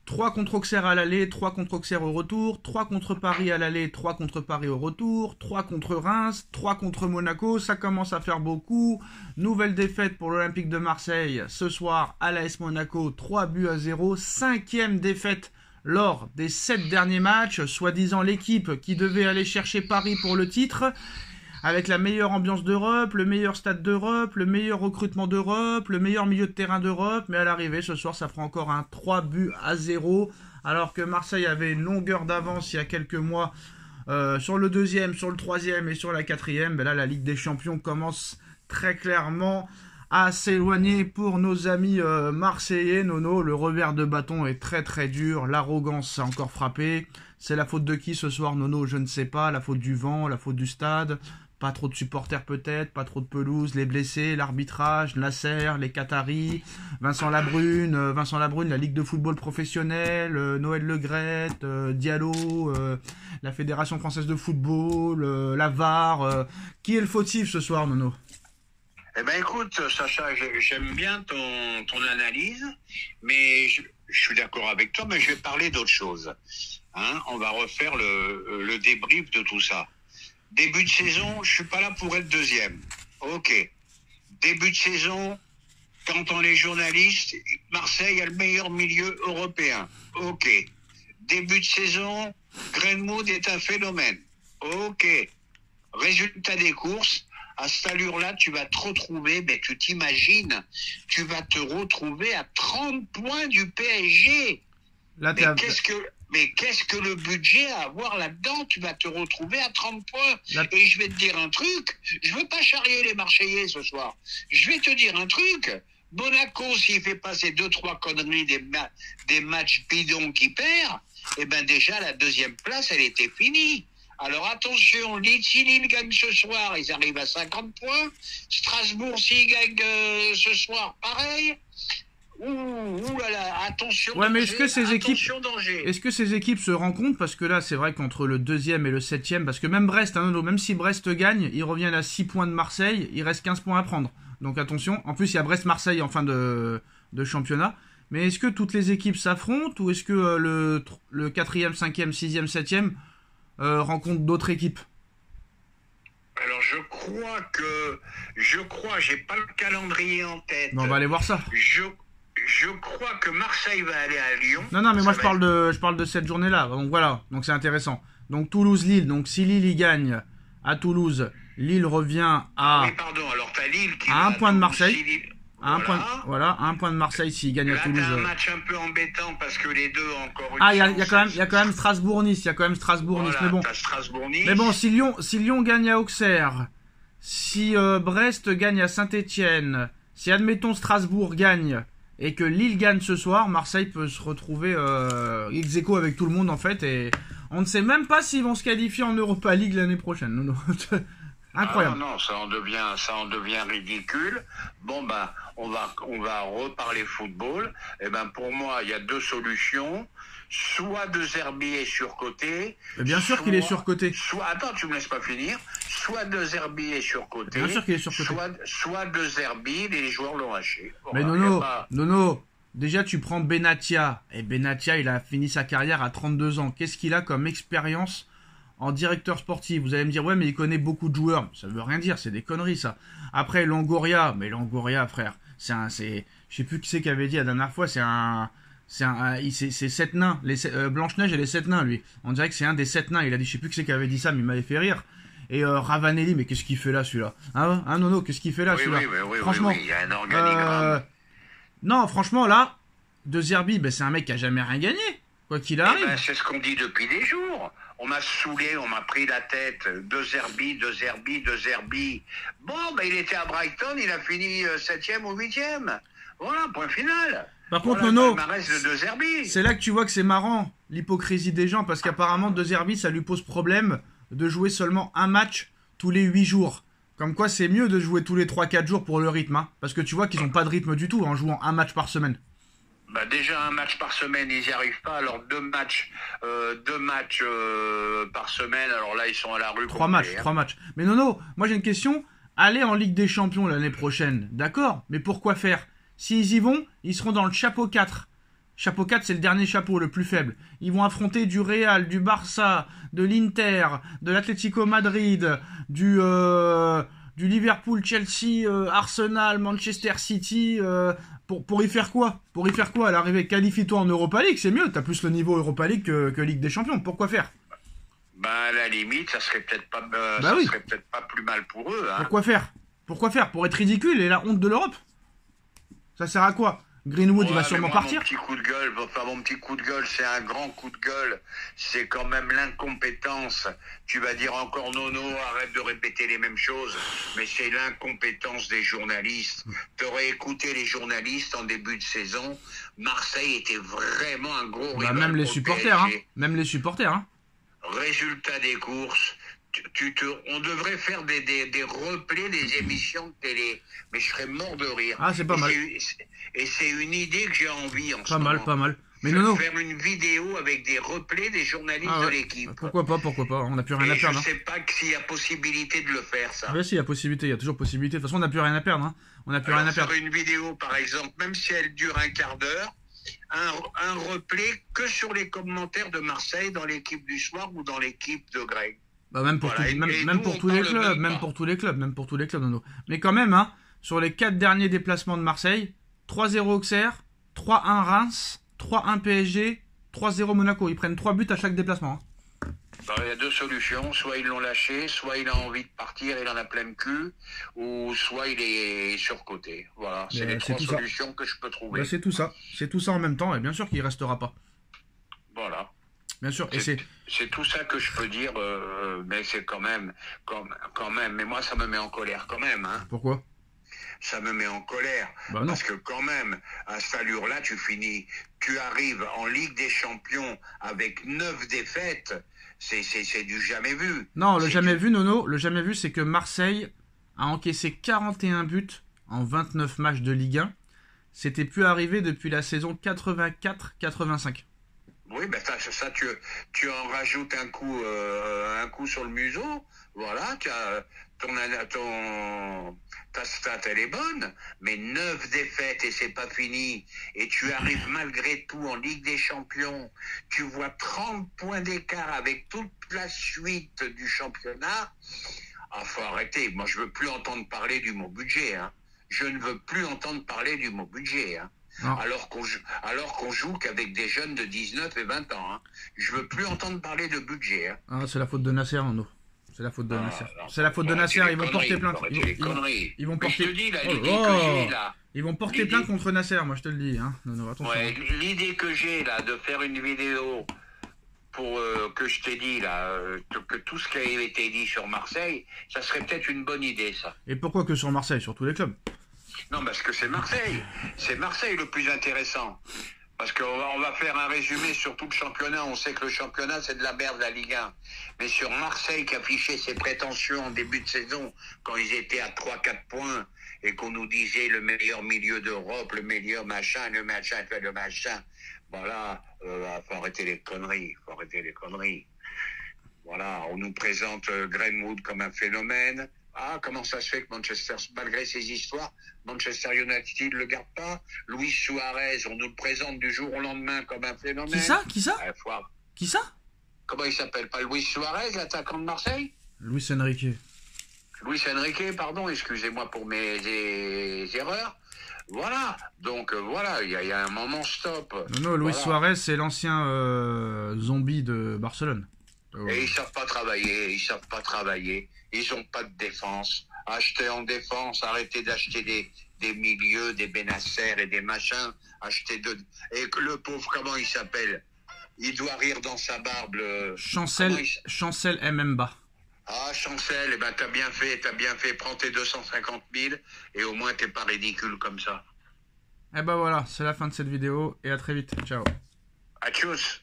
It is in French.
3 contre Auxerre à l'aller, 3 contre Auxerre au retour, 3 contre Paris à l'aller, 3 contre Paris au retour, 3 contre Reims, 3 contre Monaco, ça commence à faire beaucoup. Nouvelle défaite pour l'Olympique de Marseille ce soir à l'AS Monaco, 3-0, 5e défaite lors des 7 derniers matchs, soi-disant l'équipe qui devait aller chercher Paris pour le titre, avec la meilleure ambiance d'Europe, le meilleur stade d'Europe, le meilleur recrutement d'Europe, le meilleur milieu de terrain d'Europe, mais à l'arrivée, ce soir, ça fera encore un 3-0, alors que Marseille avait une longueur d'avance il y a quelques mois sur le deuxième, sur le troisième et sur la quatrième. Ben là, la Ligue des Champions commence très clairement à s'éloigner pour nos amis marseillais. Nono, le revers de bâton est très très dur, l'arrogance a encore frappé. C'est la faute de qui ce soir, Nono? Je ne sais pas, la faute du vent, la faute du stade. Pas trop de supporters peut-être, pas trop de pelouse, les blessés, l'arbitrage, Nasser, les Qataris, Vincent Labrune, la Ligue de football professionnel, Noël Le Graët, Diallo, la Fédération française de football, la VAR. Qui est le fautif ce soir, Nono? Eh ben écoute, Sacha, j'aime bien ton analyse, mais je suis d'accord avec toi, mais je vais parler d'autre chose. Hein, on va refaire le débrief de tout ça. Début de saison, je suis pas là pour être deuxième. Ok. Début de saison, quand on est journaliste, Marseille a le meilleur milieu européen. Ok. Début de saison, Greenwood est un phénomène. Ok. Résultat des courses, à cette allure-là, tu vas te retrouver, mais tu t'imagines, tu vas te retrouver à 30 points du PSG. Là, Mais qu'est-ce que le budget à avoir là-dedans? Tu vas te retrouver à 30 points. Et je vais te dire un truc, je veux pas charrier les Marseillais ce soir. Je vais te dire un truc, Monaco, s'il fait pas ces 2-3 conneries des matchs bidons qui perd, eh ben déjà la deuxième place, elle était finie. Alors attention, si Lille gagne ce soir, ils arrivent à 50 points. Strasbourg, s'ils gagnent ce soir, pareil. Ouh là là, attention. Ouais, mais danger, est-ce que ces équipes se rencontrent? Parce que là, c'est vrai qu'entre le deuxième et le septième, parce que même Brest, hein, même si Brest gagne, ils reviennent à 6 points de Marseille, il reste 15 points à prendre. Donc attention, en plus il y a Brest-Marseille en fin de championnat. Mais est-ce que toutes les équipes s'affrontent ou est-ce que le 4e, 5e, 6e, 7e rencontrent d'autres équipes? Alors je crois, j'ai pas le calendrier en tête. Non, on va aller voir ça. Je crois que Marseille va aller à Lyon. Non, mais moi je parle de cette journée-là. Donc voilà, donc c'est intéressant. Donc Toulouse-Lille, donc si Lille y gagne à Toulouse, Lille revient à... Oui, pardon, alors t'as Lille qui à un point de Marseille. Si Lille... À un point de Marseille s'il gagne à Toulouse. Là, t'as un match un peu embêtant parce que les deux ont encore une il y chance. a quand même Strasbourg-Nice. Voilà, Mais bon. t'as Strasbourg-Nice. Mais bon, si Lyon gagne à Auxerre, si Brest gagne à Saint-Étienne, si admettons Strasbourg gagne et que Lille gagne ce soir, Marseille peut se retrouver ex aequo avec tout le monde en fait, et on ne sait même pas s'ils vont se qualifier en Europa League l'année prochaine. Non. Incroyable. Non, ça en devient ridicule. Bon ben, on va reparler football. Et ben pour moi, il y a deux solutions. Soit De Zerbi est surcoté. Mais bien sûr qu'il est surcoté. Attends, tu me laisses pas finir. Soit De Zerbi est surcoté. Bien sûr qu'il est surcoté. Soit De Zerbi, les joueurs l'ont haché. Bon, mais Nono, déjà tu prends Benatia. Et Benatia, il a fini sa carrière à 32 ans. Qu'est-ce qu'il a comme expérience en directeur sportif? Vous allez me dire, ouais, mais il connaît beaucoup de joueurs. Ça veut rien dire, c'est des conneries, ça. Après, Longoria, frère, je sais plus qui c'est qui avait dit la dernière fois, c'est 7 nains. Blanche-Neige, elle est 7 nains, lui. On dirait que c'est un des 7 nains. Il a dit, je sais plus qui c'est qui avait dit ça, mais il m'avait fait rire. Et Ravanelli, mais qu'est-ce qu'il fait là, celui-là? Hein, Nono, qu'est-ce qu'il fait là, celui-là? Oui, franchement, il y a un organigramme. Non, franchement, là, De Zerbi, c'est un mec qui a jamais rien gagné, quoi qu'il arrive. C'est ce qu'on dit depuis des jours. On m'a saoulé, on m'a pris la tête. De Zerbi. Bon, il était à Brighton, il a fini 7e ou 8e. Voilà, point final. Par contre, Nono, c'est là que tu vois que c'est marrant, l'hypocrisie des gens, parce qu'apparemment, De Zerbi, ça lui pose problème de jouer seulement un match tous les 8 jours. Comme quoi, c'est mieux de jouer tous les 3-4 jours pour le rythme, hein, parce que tu vois qu'ils n'ont pas de rythme du tout en jouant un match par semaine. Déjà un match par semaine, ils n'y arrivent pas. Alors deux matchs par semaine. Alors là, ils sont à la rue. 3 matchs. Mais Nono, moi j'ai une question. Aller en Ligue des Champions l'année prochaine, d'accord. Mais pourquoi faire? S'ils y vont, ils seront dans le chapeau 4. Chapeau 4, c'est le dernier chapeau, le plus faible. Ils vont affronter du Real, du Barça, de l'Inter, de l'Atlético Madrid, du Liverpool, Chelsea, Arsenal, Manchester City. Pour y faire quoi? Pour y faire quoi à l'arrivée? Qualifie-toi en Europa League, c'est mieux. T'as plus le niveau Europa League que Ligue des Champions. Pourquoi faire? Ben, à la limite, ça serait peut-être pas, serait peut-être pas plus mal pour eux. Hein. Pourquoi faire? Pourquoi faire? Pour être ridicule et la honte de l'Europe? Ça sert à quoi? Greenwood, il va sûrement partir. Mon petit coup de gueule, c'est un grand coup de gueule. C'est quand même l'incompétence. Tu vas dire encore Nono, arrête de répéter les mêmes choses. Mais c'est l'incompétence des journalistes. T'aurais écouté les journalistes en début de saison. Marseille était vraiment un gros rival. Même les supporters, hein. Même les supporters, hein. Résultat des courses. On devrait faire des replays des émissions de télé, mais je serais mort de rire. Ah, c'est pas mal. Et c'est une idée que j'ai envie en ce moment. Pas mal. Mais non. Faire une vidéo avec des replays des journalistes de l'équipe. Pourquoi pas, on n'a plus rien à perdre. Je sais pas s'il y a possibilité de le faire, ça. Oui, si, il y a possibilité, il y a toujours possibilité. De toute façon, on n'a plus rien à perdre. Hein. On n'a plus rien à perdre. Faire une vidéo, par exemple, même si elle dure un quart d'heure, un replay que sur les commentaires de Marseille dans l'équipe du soir ou dans l'équipe de Greg. Même pour, pour tous les clubs, Nono. Mais quand même, hein, sur les 4 derniers déplacements de Marseille, 3-0 Auxerre, 3-1 Reims, 3-1 PSG, 3-0 Monaco. Ils prennent 3 buts à chaque déplacement. Hein. Il y a 2 solutions. Soit ils l'ont lâché, soit il a envie de partir, il en a plein le cul, ou soit il est surcoté. Voilà, c'est les 3 solutions que je peux trouver. C'est tout ça. C'est tout ça en même temps, et bien sûr qu'il ne restera pas. Voilà. Bien sûr. C'est tout ça que je peux dire, mais c'est quand même. Mais moi, ça me met en colère quand même. Hein. Pourquoi? Ça me met en colère. Parce que quand même, à cette allure-là, tu arrives en Ligue des Champions avec 9 défaites. C'est du jamais vu. Non, le jamais vu, Nono, le jamais vu, c'est que Marseille a encaissé 41 buts en 29 matchs de Ligue 1. C'était plus arrivé depuis la saison 84-85. Oui, ça tu en rajoutes un coup sur le museau. Voilà, ta stat elle est bonne, mais 9 défaites et c'est pas fini. Et tu arrives malgré tout en Ligue des Champions. Tu vois 30 points d'écart avec toute la suite du championnat. Ah, faut arrêter. Moi, je veux plus entendre parler du mot budget. Hein. Je ne veux plus entendre parler du mot budget. Hein. Alors qu'on joue qu'avec des jeunes de 19 et 20 ans. Hein. Je veux plus entendre parler de budget. Hein. Ah, c'est la faute de Nasser, Nono. C'est la faute de Nasser. C'est la faute de Nasser. Ils vont porter plainte. Ils vont porter. Ils vont porter plainte contre Nasser. Moi, je te le dis. Hein. Nono, attention. Ouais, l'idée que j'ai là de faire une vidéo pour que je t'ai dit là, que tout ce qui a été dit sur Marseille, ça serait peut-être une bonne idée, ça. Et pourquoi que sur Marseille, sur tous les clubs? Non, parce que c'est Marseille. C'est Marseille le plus intéressant. Parce qu'on va faire un résumé sur tout le championnat. On sait que le championnat, c'est de la merde, la Ligue 1. Mais sur Marseille, qui affichait ses prétentions en début de saison, quand ils étaient à 3-4 points, et qu'on nous disait le meilleur milieu d'Europe, le meilleur machin. Voilà, faut arrêter les conneries. Voilà, on nous présente Greenwood comme un phénomène. Ah, comment ça se fait que Manchester, malgré ses histoires, Manchester United ne le garde pas? Luis Suarez, on nous le présente du jour au lendemain comme un phénomène. Qui ça Qui ça? Comment il s'appelle? Pas Luis Suarez, l'attaquant de Marseille? Luis Enrique, pardon, excusez-moi pour mes erreurs. Voilà, donc voilà, il y a un moment stop. Non, Luis Suarez, c'est l'ancien zombie de Barcelone. Et ils savent pas travailler. Ils ont pas de défense. Achetez en défense, arrêtez d'acheter des milieux, des Benasser et des machins. Et que le pauvre, comment il s'appelle? Il doit rire dans sa barbe. Chancel Mbemba. Ah, Chancel, t'as bien fait. Prends tes 250 000 et au moins t'es pas ridicule comme ça. Voilà, c'est la fin de cette vidéo et à très vite. Ciao. À tchuss.